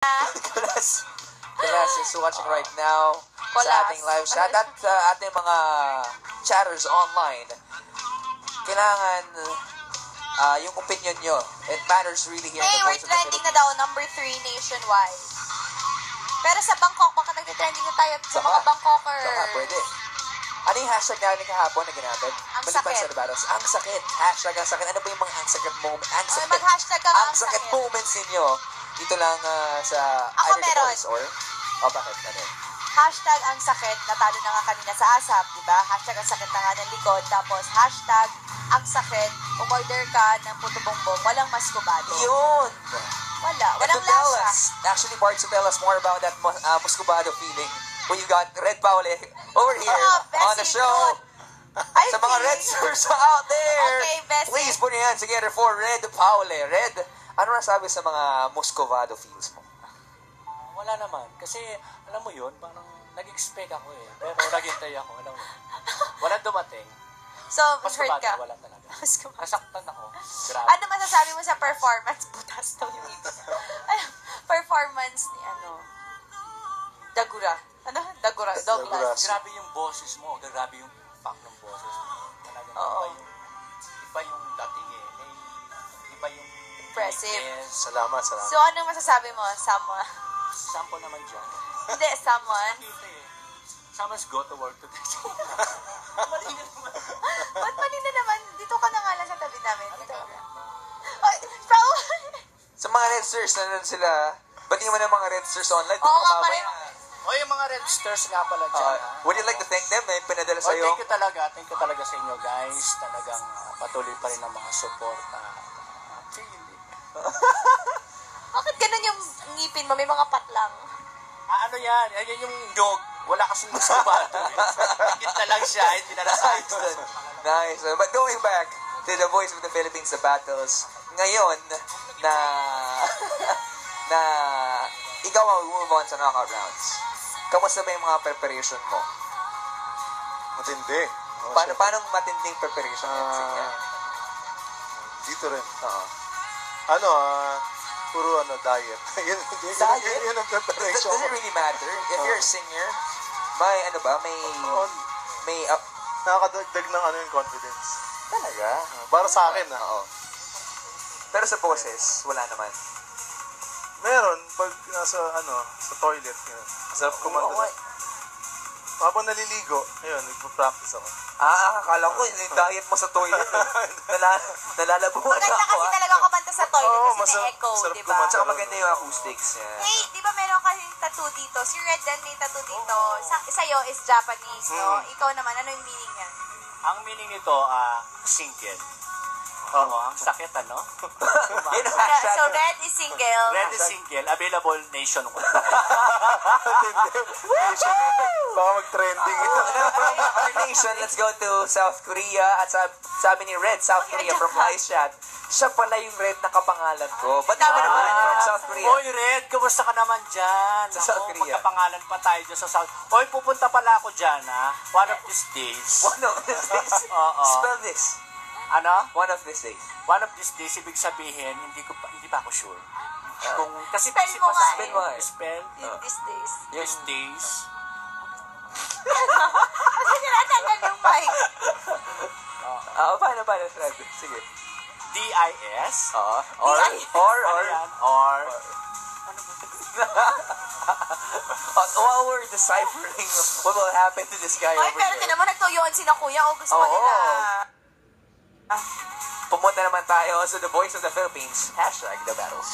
Kulas is watching right now sa ating live chat at ating mga chatters online. Kailangan yung opinion nyo. It matters really here in the Hey, Voice we're of the trending na daw, number 3 nationwide. Pero sa Bangkok, baka nag-trending na tayo sa mga Bangkoker. Saka, pwede. Ano yung hashtag namin kahapon na ginamit? Ang Maliban sakit. sa Battles. Ang sakit. Hashtag ang sakit. Ano ba yung mga ang sakit moment? Ang sakit. Mag-hashtag ka Ang sakit moments ninyo. Dito lang sa Ako either meron. The Voice or... bakit? Ano? Hashtag ang sakit, natalo na nga kanina sa ASAP, di ba? Hashtag ang sakit na nga ng likod. Tapos hashtag ang sakit, umorder ka ng puto bongbong, walang maskubado. Yun! Walang And to tell lasa. us, actually, Bart, to tell us more about that muscubado feeling when you got Red Paule over here on the show. Sa mga Redsters out there, Okay, Bessie. please put your hands together for Red Paule. Red, ano nasabi sa mga muscovado feels mo? Wala naman. Kasi, alam mo yun, parang nag-expect ako eh. Pero naghintay ako, alam mo. Walang dumating. So, Mas hurt ka. wala talaga. Maskubado. Nasaktan ako. Grabe. Ano masasabi mo sa performance? Butas daw yung ibig. Performance ni Dagura. Ano? Dagura. Douglas. Grabe yung boses mo. Grabe yung pack ng boses mo. Talagang Oo. iba yung dating eh. Iba yung... Impressive. Yes. Salamat. So, anong masasabi mo? Someone? Sample naman dyan. Hindi, someone. Nakita eh. Someone's go to work today. Mali na naman. Ba't mali na naman? Dito ka na nga lang sa tabi namin. Dito ka. Ay, Paul! Sa mga Redsters, nandun sila. Ba't mo na mga Redsters online? Oo nga pala. O yung mga Redsters nga pala dyan. Would you like to thank them? May pinadala Oh, sa'yo. thank you talaga sa inyo guys. Talagang patuloy pa rin ang mga support. Bakit ganun yung ngipin mo? May mga patlang. Ano yan? Yan yung dog. Wala kasing muskubato. Higit na lang siya. Hindi na nasayos. Nice. But going back to the Voice of the Philippines, the battles, ngayon, na ikaw ang move on sa knockout rounds. Kamusta ba yung mga preparation mo? Matindi. Paano matinding preparation? Dito rin. Oo. Puro diet. Diet? Yun ang preparation. Does it really matter? If you're a singer, may Nakakadagdag ng yung confidence. talaga? Para sa akin, Oo. Pero sa boses, wala naman. Meron, pag nasa, sa toilet, yun. Sarap kumanta na. Habang naliligo, ayun, nagpa-practice ako. Akala ko, yung diet mo sa toilet. Nalalabuhan Maganda ako. kasi talaga kumanta sa toilet Oo, kasi may echo, masarap di kumanta. ba? Tsaka maganda yung acoustics niya. Hey, di ba meron kasing tattoo dito? Si Red Dan may tattoo dito. Sa'yo is Japanese, no? Ikaw naman, ano yung meaning niya? Ang meaning nito, single. Oo, ang sakit ano? Yun ang hashtag. So, Red is single. Red is single, available nationwide. Baka mag-trending. From our nation, let's go to South Korea. At sabi ni Red, South Korea from live chat, siya pala yung Red na kapangalan ko. Ba't di mo naman from South Korea? Oy, Red, kamusta ka naman dyan? Sa South Korea. Magkapangalan pa tayo dyan sa South. Oy, pupunta pala ako dyan, ha? One of these days. One of these days. Oo. Spell this. Ano? One of these days. One of these days, ibig sabihin, hindi pa ako sure. Kasi Spell mo nga Spell mo eh. Spell. In these days. These days. Kasi sinatanggal yung mic. Paano, Fred? Sige. D-I-S. Or. Ano yan? Or. While we're deciphering what will happen to this guy Ay, over pero here. naman nagtuyoan sila kuya. O gusto ko Oo. nila. Pumunta naman tayo sa The Voice of the Philippines. Hashtag The Battles.